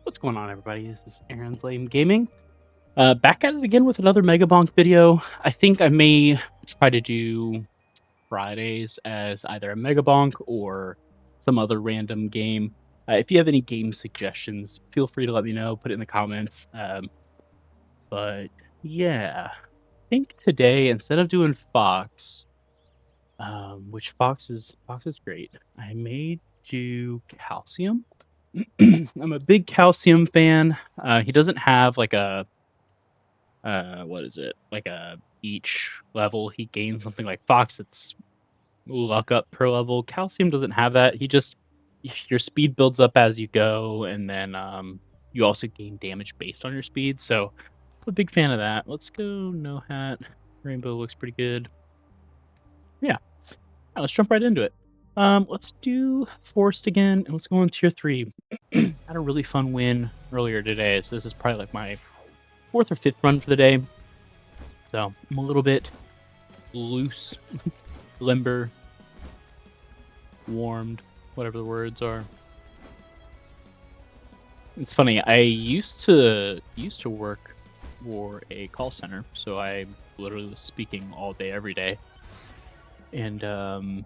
What's going on, everybody? This is Aaron's Lame Gaming. Back at it again with another Megabonk video. I think I may try to do Fridays as either a Megabonk or some other random game. If you have any game suggestions, feel free to let me know. Put it in the comments. But yeah, I think today instead of doing Fox, which Fox is great, I may do Calcium. I'm a big Calcium fan. He doesn't have like a what is it? Like each level he gains something like Fox. It's luck up per level. Calcium doesn't have that. He just your speed builds up as you go, and then you also gain damage based on your speed. So I'm a big fan of that. Let's go No Hat. Rainbow looks pretty good. Yeah, let's jump right into it. Let's do Forest again, and let's go on tier 3. Had a really fun win earlier today, so this is probably like my 4th or 5th run for the day. So I'm a little bit loose, limber, warmed, whatever the words are. It's funny, I used to work for a call center, so I literally was speaking all day, every day. And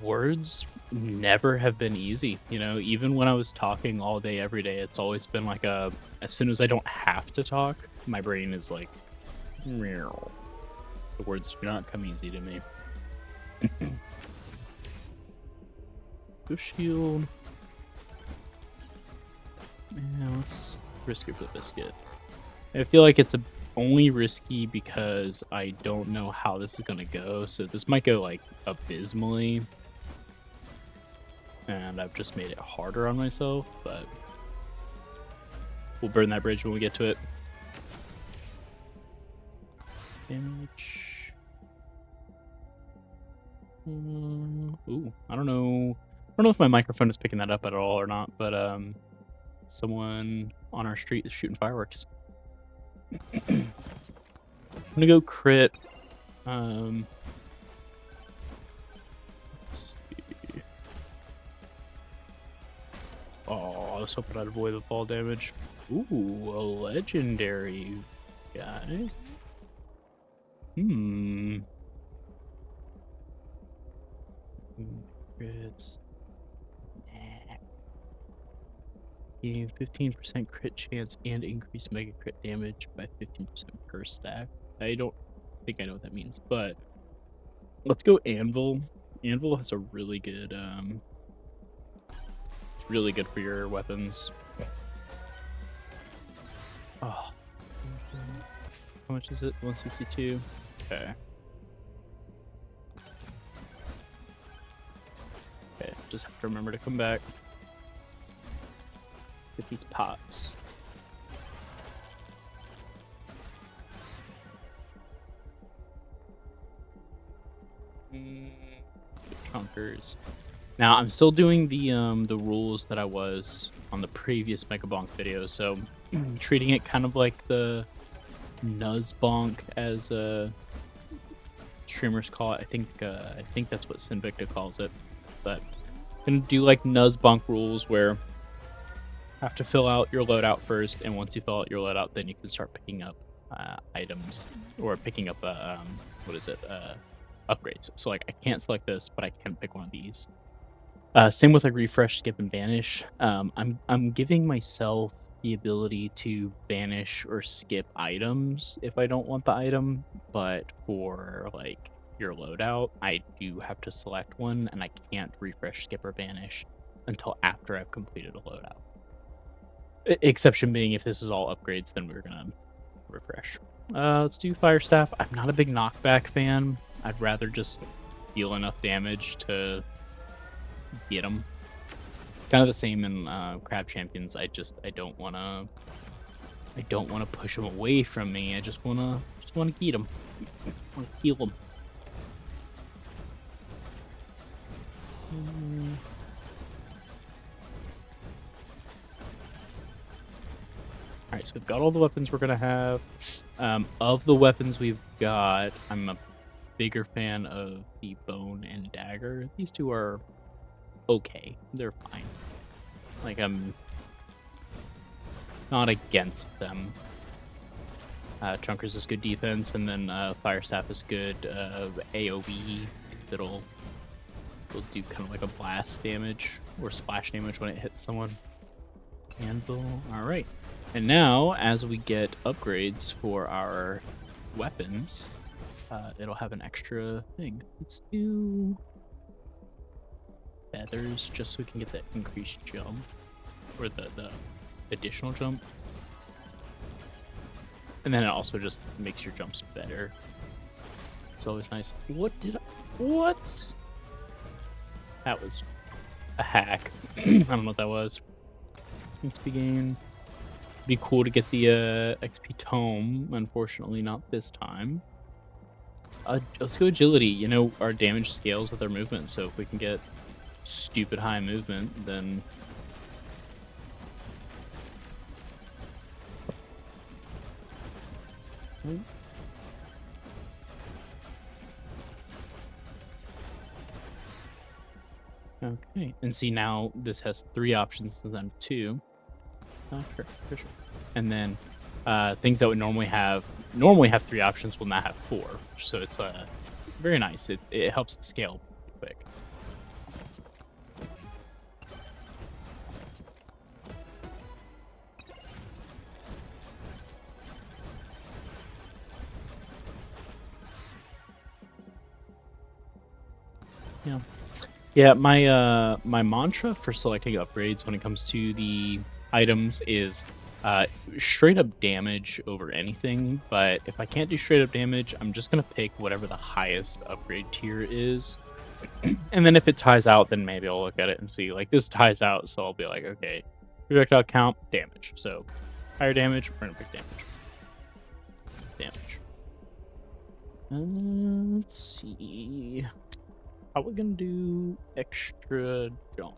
words never have been easy, you know. Even when I was talking all day every day, it's always been like as soon as I don't have to talk, my brain is like, meow. The words do not come easy to me. Go shield. Yeah, let's risk it for the biscuit. I feel like it's only risky because I don't know how this is gonna go, so this might go like abysmally. And I've just made it harder on myself, but we'll burn that bridge when we get to it. Damage. Ooh, I don't know if my microphone is picking that up at all or not, but someone on our street is shooting fireworks. I'm gonna go crit. Let's see. Oh, I was hoping I'd avoid the fall damage. Ooh, a legendary guy. Crits. Nah. Gain 15% crit chance and increase mega crit damage by 15% per stack. I don't think I know what that means, but let's go Anvil. Anvil has a really good, it's really good for your weapons. Oh. How much is it? 162? Okay. Okay, just have to remember to come back. Get these pots. Trunkers. Now I'm still doing the rules that I was on the previous Megabonk video, so treating it kind of like the Nuzbonk, as streamers call it. I think that's what Sinvicta calls it. But I'm gonna do like Nuzbonk rules where you have to fill out your loadout first, and once you fill out your loadout, then you can start picking up items or picking up upgrades. So like I can't select this, but I can pick one of these. Same with like refresh, skip, and banish. I'm giving myself the ability to banish or skip items if I don't want the item, but for like your loadout, I do have to select one, and I can't refresh, skip, or banish until after I've completed a loadout. Exception being if this is all upgrades, then we're gonna refresh. Let's do Fire Staff. I'm not a big knockback fan. I'd rather just deal enough damage to get them. Kind of the same in Crab Champions. I don't wanna push them away from me. I just wanna get them. I wanna heal them. Alright, so we've got all the weapons we're gonna have. Of the weapons we've got, I'm a bigger fan of the Bone and Dagger. These two are okay. They're fine. Like, not against them. Chunkers is good defense, and then Fire Staff is good AoE. It'll do kind of like a blast damage or splash damage when it hits someone. Anvil. Alright. And now, as we get upgrades for our weapons, it'll have an extra thing. Let's do feathers, just so we can get that increased jump. Or the additional jump. And then it also just makes your jumps better. It's always nice. What? That was a hack. I don't know what that was. XP gain. Be cool to get the XP tome. Unfortunately, not this time. Let's go agility. You know, our damage scales with our movement, so if we can get stupid high movement, then... Okay, and see now this has 3 options instead of 2. Sure. And then things that would normally have 3 options will now have 4. So it's very nice. It helps it scale quick. Yeah, my mantra for selecting upgrades when it comes to the items is straight up damage over anything, but if I can't do straight up damage, I'm just gonna pick whatever the highest upgrade tier is. And then if it ties out, then maybe I'll look at it and see, like, this ties out, so I'll be like, okay, projectile count, damage. So higher damage, we're gonna pick damage. Let's see. How are we gonna do extra jump?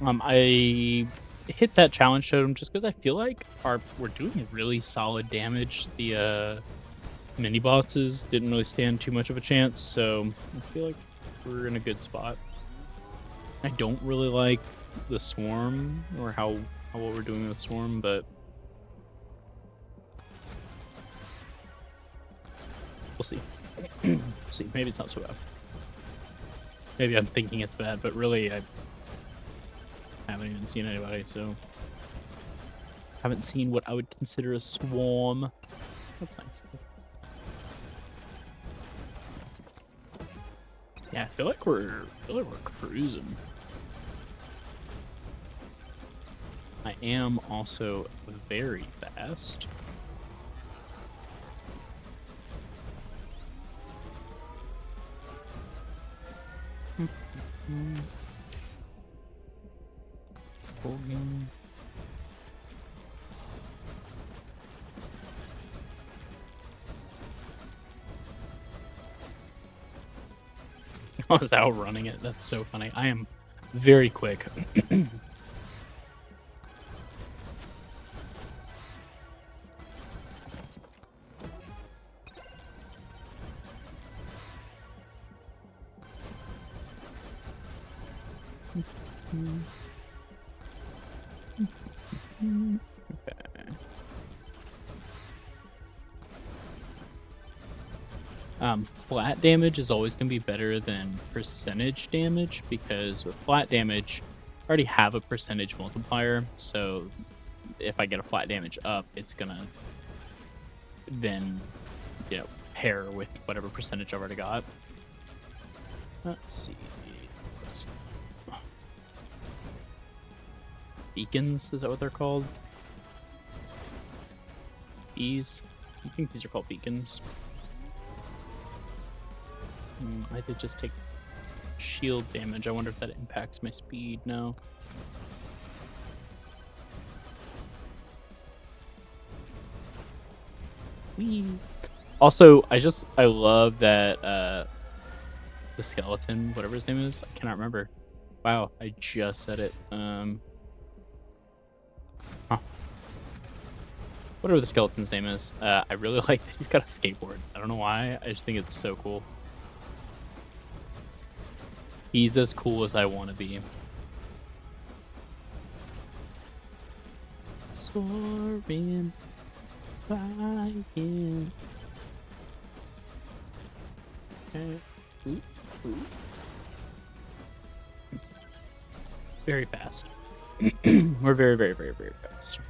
I hit that challenge totem just because I feel like we're doing really solid damage. The mini bosses didn't really stand too much of a chance, so I feel like we're in a good spot. I don't really like the swarm or how what we're doing with swarm, but we'll see. We'll see. Maybe it's not so bad. Maybe I'm thinking it's bad, but really I haven't even seen anybody, so haven't seen what I would consider a swarm. That's nice. Yeah, I feel like we're cruising. I am also very fast. I was outrunning it. That's so funny. I am very quick. Flat damage is always going to be better than percentage damage, because with flat damage, I already have a percentage multiplier, so if I get a flat damage up, it's going to then, you know, pair with whatever percentage I've already got. Let's see. Beacons, is that what they're called? Bees? I think these are called beacons. I did just take shield damage. I wonder if that impacts my speed. No. Whee. Also, I love that the skeleton, whatever his name is, I cannot remember. Wow, I just said it. Whatever the skeleton's name is, I really like that he's got a skateboard. I don't know why, I just think it's so cool. He's as cool as I want to be. Soaring, flying. Okay. Ooh, ooh. Very fast. We're very, very, very, very fast.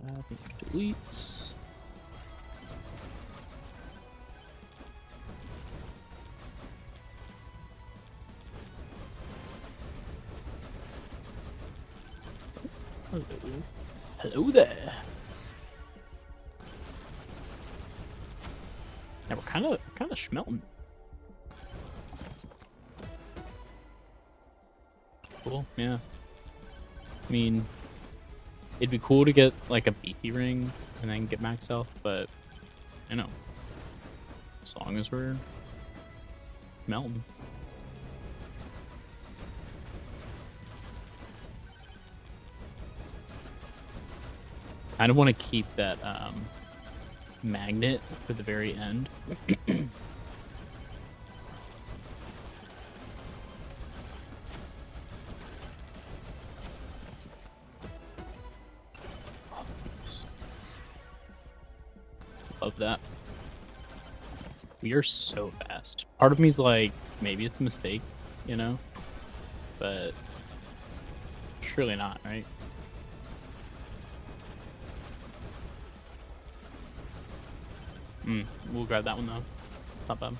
I think deletes. Hello. Hello there. Yeah, we're kind of schmelting. Cool. Yeah. I mean, it'd be cool to get like a beefy ring and then get max health, but you know, as long as we're melting. Kind of want to keep that magnet for the very end. Love that. We are so fast. Part of me's like, maybe it's a mistake, you know? But surely not, right? We'll grab that one though. Not bad.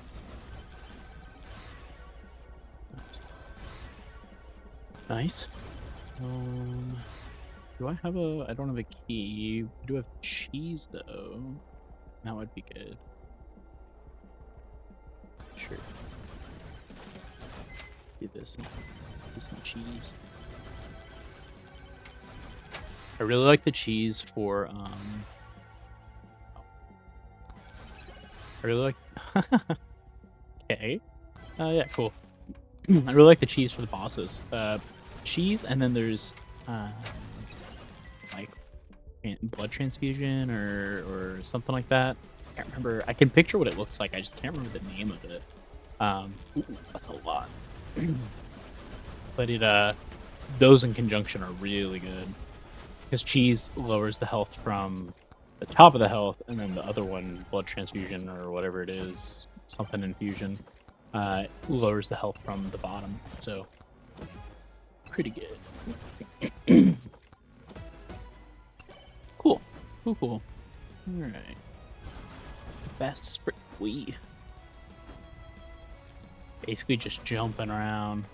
Nice. Do I have a... I don't have a key. I do have cheese though. That would be good. Sure. Do this and get some cheese. I really like the cheese for I really like okay. Yeah, cool. I really like the cheese for the bosses. Cheese, and then there's like blood transfusion or something like that. I can't remember. I can picture what it looks like. I just can't remember the name of it. Ooh, that's a lot. But it those in conjunction are really good because cheese lowers the health from the top of the health, and then the other one, blood transfusion or whatever it is, something infusion, lowers the health from the bottom. So pretty good. Cool. Cool, cool. Alright. Fastest sprint. We basically just jumping around.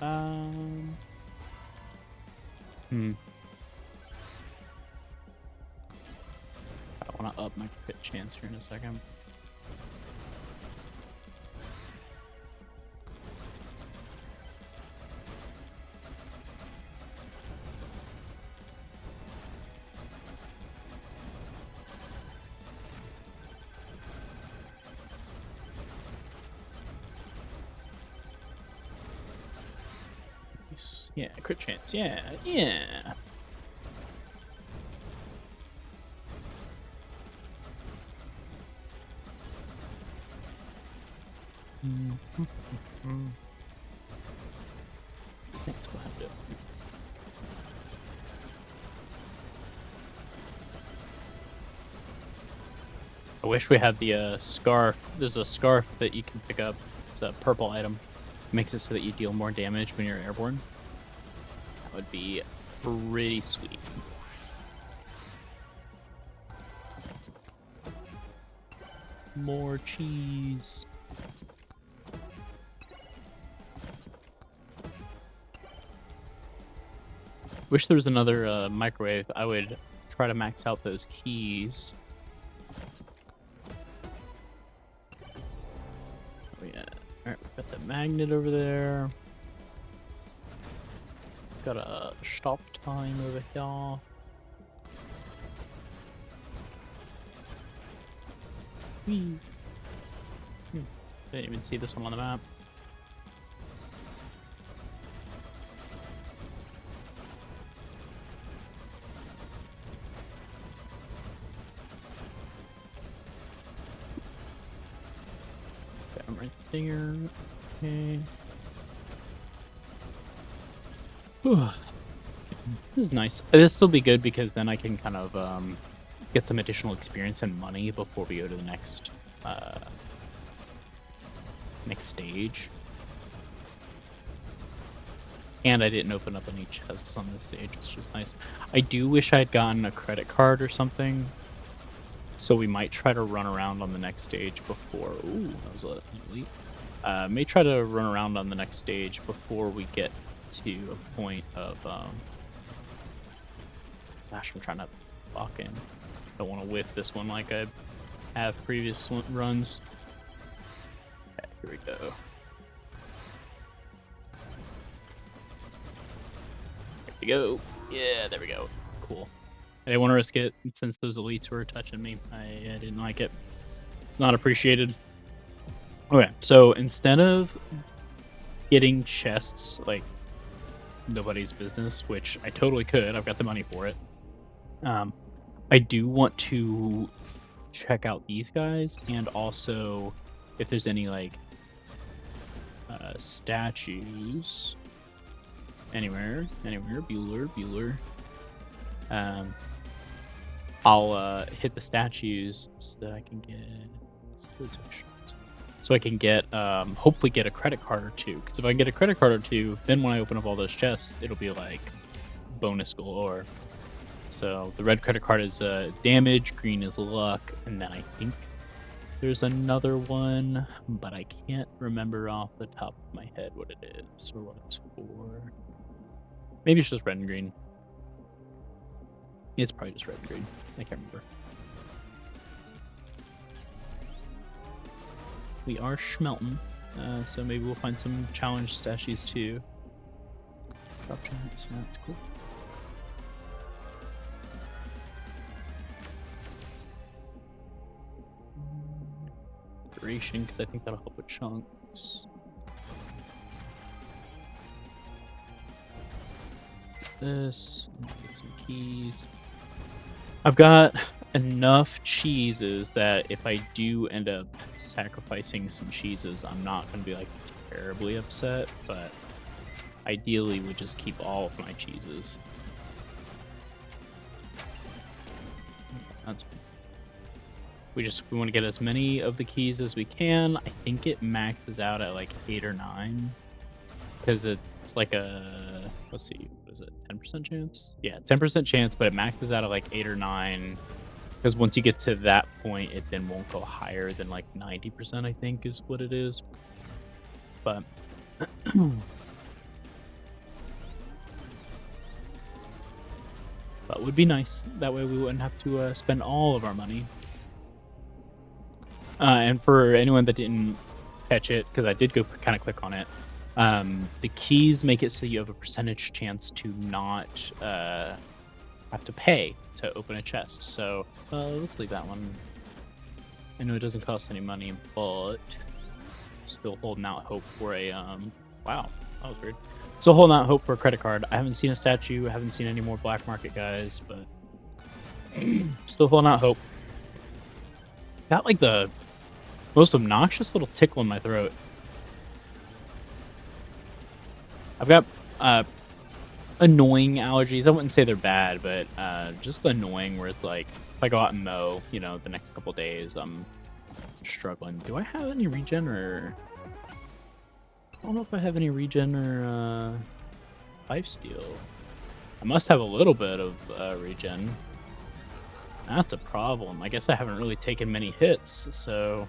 I want to up my crit chance here in a second. Yeah, crit chance. Yeah, yeah. Thanks, we'll have to. I wish we had the scarf. There's a scarf that you can pick up. It's a purple item. It makes it so that you deal more damage when you're airborne. That would be pretty sweet. More cheese. Wish there was another microwave. I would try to max out those keys. Oh yeah. Alright, we've got the magnet over there. Got a stop time over here. Whee. Didn't even see this one on the map. Stinger. Okay. Whew. This is nice. This will be good because then I can kind of get some additional experience and money before we go to the next stage. And I didn't open up any chests on this stage, which is nice. I do wish I'd gotten a credit card or something. So we might try to run around on the next stage before... Ooh, that was an elite. May try to run around on the next stage before we get to a point of... Gosh, I'm trying to fucking... Don't want to whiff this one like I have previous runs. Okay, here we go. There we go. Yeah, there we go. Cool. I didn't want to risk it since those elites were touching me. I didn't like it. Not appreciated. Okay, so instead of getting chests like nobody's business, which I totally could, I've got the money for it. I do want to check out these guys and also if there's any like statues anywhere, Bueller. I'll hit the statues so that I can get hopefully get a credit card or two. Because if I can get a credit card or two, then when I open up all those chests, it'll be like bonus galore. So the red credit card is damage, green is luck, and then I think there's another one, but I can't remember off the top of my head what it is or what it's for. Maybe it's just red and green. It's probably just red and green. I can't remember. We are schmelting, so maybe we'll find some challenge statues too. Drop chance, yeah, that's cool. Duration, because I think that'll help with chunks. This, get some keys. I've got enough cheeses that if I do end up sacrificing some cheeses, I'm not going to be like terribly upset, but ideally would just keep all of my cheeses. That's we want to get as many of the keys as we can. I think it maxes out at like 8 or 9 because it's like a, let's see, what is it, 10% chance? Yeah, 10% chance, but it maxes out at like 8 or 9 because once you get to that point, it then won't go higher than like 90%, I think is what it is. But but would be nice. That way we wouldn't have to spend all of our money. And for anyone that didn't catch it, because I did go kind of click on it, the keys make it so you have a percentage chance to not have to pay to open a chest. So let's leave that one. I know it doesn't cost any money, but still holding out hope for a wow, that was weird. Still holding out hope for a credit card. I haven't seen a statue. I haven't seen any more black market guys, but still holding out hope. Got like the most obnoxious little tickle in my throat. I've got annoying allergies. I wouldn't say they're bad, but just annoying where it's like if I go out and mow, you know, the next couple days, I'm struggling. Do I have any regen or... I don't know if I have any regen or lifesteal. I must have a little bit of regen. That's a problem. I guess I haven't really taken many hits, so...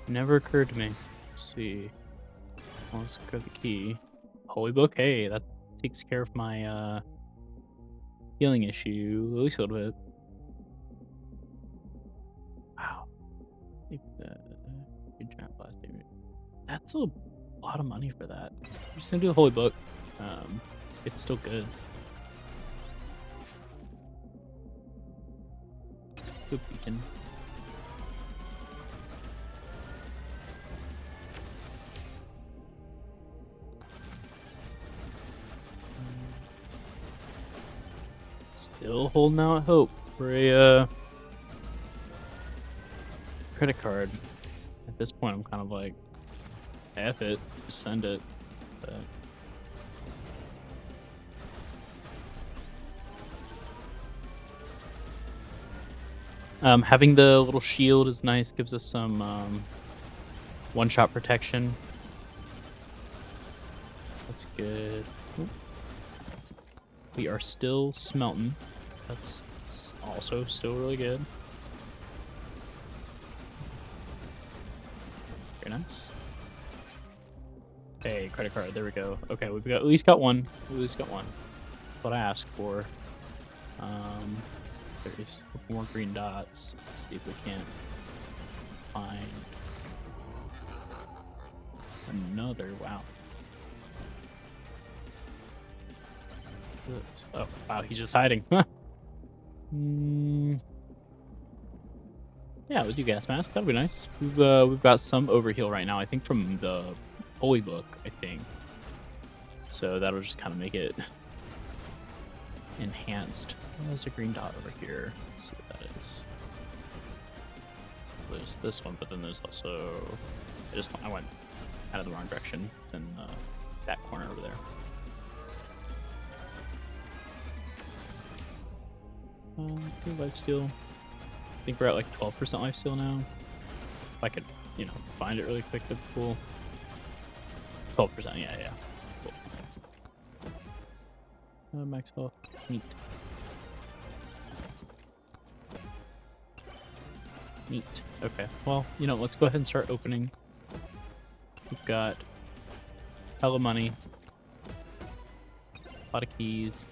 Never occurred to me. Let's see. Let's grab the key. Holy Book, hey, that takes care of my healing issue, at least a little bit. Wow. That's a lot of money for that. I'm just gonna do the Holy Book. It's still good. Good beacon. Still holding out hope for a credit card. At this point, I'm kind of like, F it, just send it. But having the little shield is nice, gives us some one-shot protection. That's good. Oop. We are still smelting. That's also still really good. Very nice. Hey, credit card. There we go. Okay, we've got at least got one. At least got one. That's what I asked for. There's a couple more green dots. Let's see if we can't find another. Wow. Oh, wow, he's just hiding. Yeah, we'll do gas mask. That'll be nice. We've got some overheal right now. I think from the Holy Book. I think so. That'll just kind of make it enhanced. Oh, there's a green dot over here. Let's see what that is. There's this one, but then there's also. I went out of the wrong direction. It's in that corner over there. Lifesteal. I think we're at like 12% lifesteal now. If I could, find it really quick, that'd be cool. 12%, yeah. Cool. Max health. Neat. Okay, well, let's go ahead and start opening. We've got hella money. A lot of keys.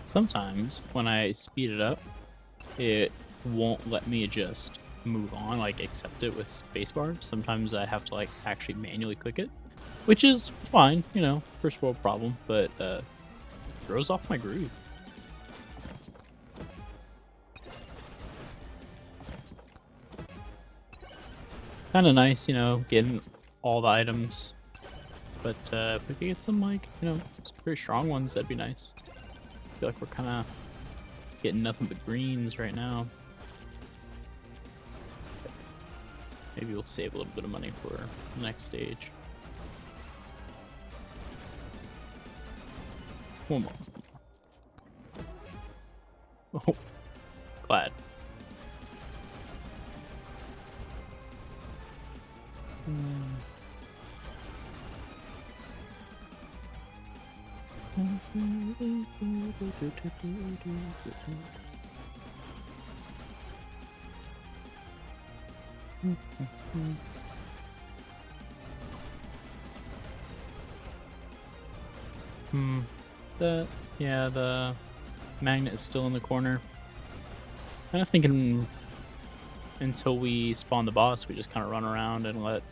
Sometimes when I speed it up, it won't let me just move on, like accept it with spacebar. Sometimes I have to like actually manually click it, which is fine, first world problem, but throws off my groove. Kind of nice, getting all the items, but if we could get some some pretty strong ones, that'd be nice. I feel like we're kind of getting nothing but greens right now. Maybe we'll save a little bit of money for the next stage. One more. Oh, glad. The magnet is still in the corner. Kind of thinking until we spawn the boss, we just kind of run around and let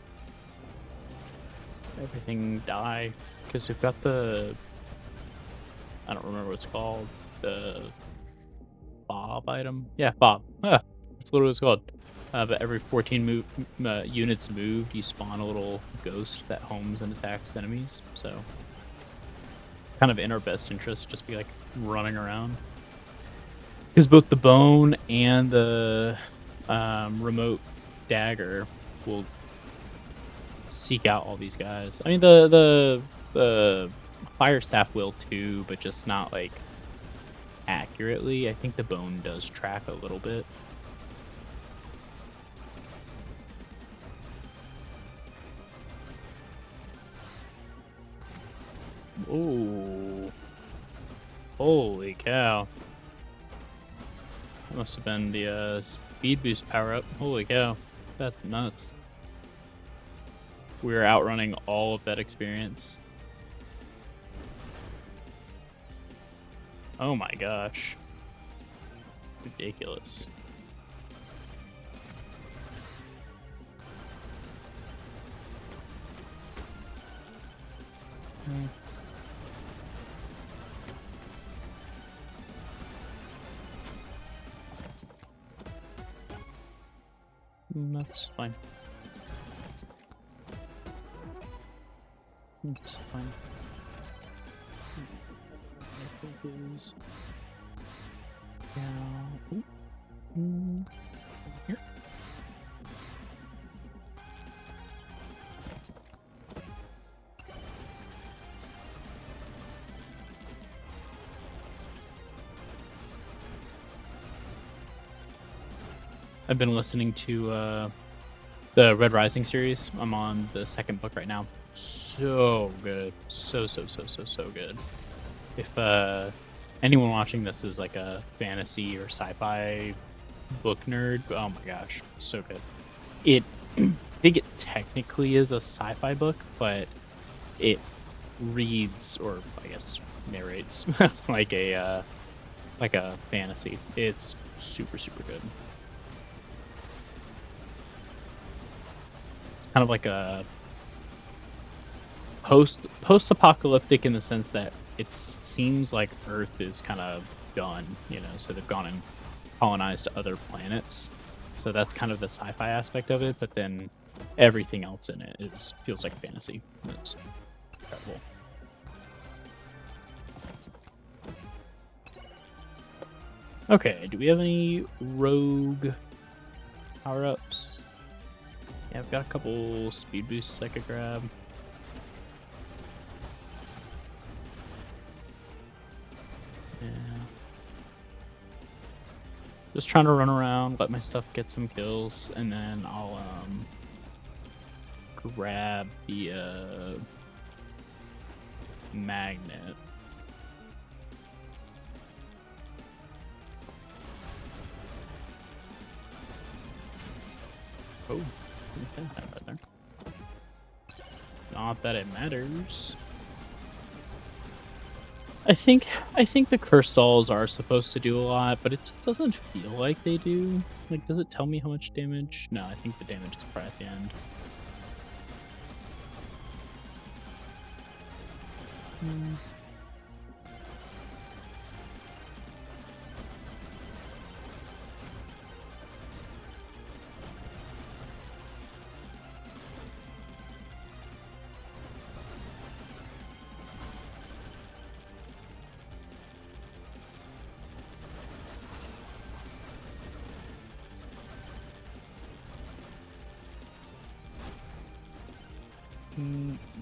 everything die. Because we've got the, I don't remember what it's called, the Bob item. Yeah, Bob. That's literally what it's called. But every 14 units moved, you spawn a little ghost that homes and attacks enemies. So, kind of in our best interest, just be like running around. Because both the bone and the remote dagger will seek out all these guys. I mean, the fire staff will too, but just not like accurately. I think the bone does track a little bit. Ooh. Holy cow. That must have been the speed boost power up. Holy cow. That's nuts. We're outrunning all of that experience. Oh my gosh. Ridiculous. That's fine. That's fine. I think is down. Here. I've been listening to the Red Rising series. I'm on the second book right now. So good. So good. If anyone watching this is like a fantasy or sci-fi book nerd, oh my gosh, so good. I think it technically is a sci-fi book, but it reads, or I guess narrates, like a fantasy. It's super good. It's kind of like a post-apocalyptic in the sense that it seems like Earth is kind of done, so they've gone and colonized other planets. So that's kind of the sci-fi aspect of it, but then everything else in it feels like fantasy. It's incredible. Okay, do we have any rogue power-ups? Yeah, I've got a couple speed boosts I could grab. Yeah. Just trying to run around, let my stuff get some kills, and then I'll grab the magnet. Oh, okay, right there. Not that it matters. I think the curse dolls are supposed to do a lot, but it just doesn't feel like they do. Like, does it tell me how much damage? No, I think the damage is probably at the end.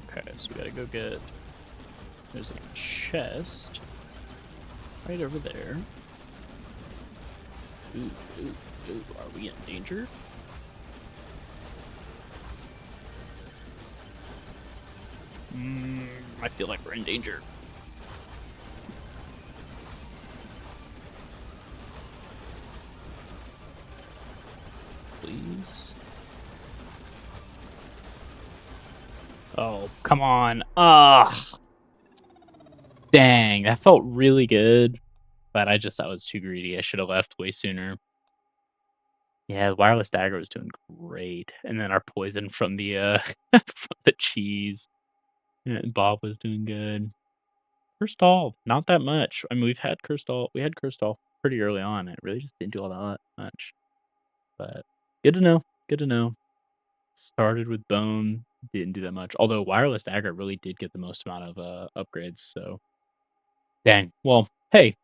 Okay, so we gotta go get... There's a chest right over there. Ooh, are we in danger? I feel like we're in danger. Please. Oh, come on. Ugh. Dang, that felt really good. But I was too greedy. I should have left way sooner. Yeah, the wireless dagger was doing great. And then our poison from the from the cheese. And Bob was doing good. Cursed not that much. I mean, we had cursed pretty early on. It really just didn't do all that much. But good to know. Good to know. Started with bone, didn't do that much. Although wireless dagger really did get the most amount of upgrades. So dang. Well, hey,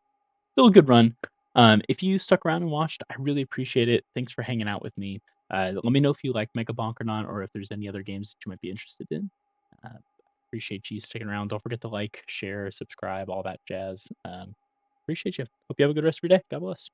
still a good run. If you stuck around and watched, I really appreciate it. Thanks for hanging out with me. Let me know if you like Megabonk or not, or if there's any other games that you might be interested in. Appreciate you sticking around. Don't forget to like, share, subscribe, all that jazz. Appreciate you. Hope you have a good rest of your day. God bless.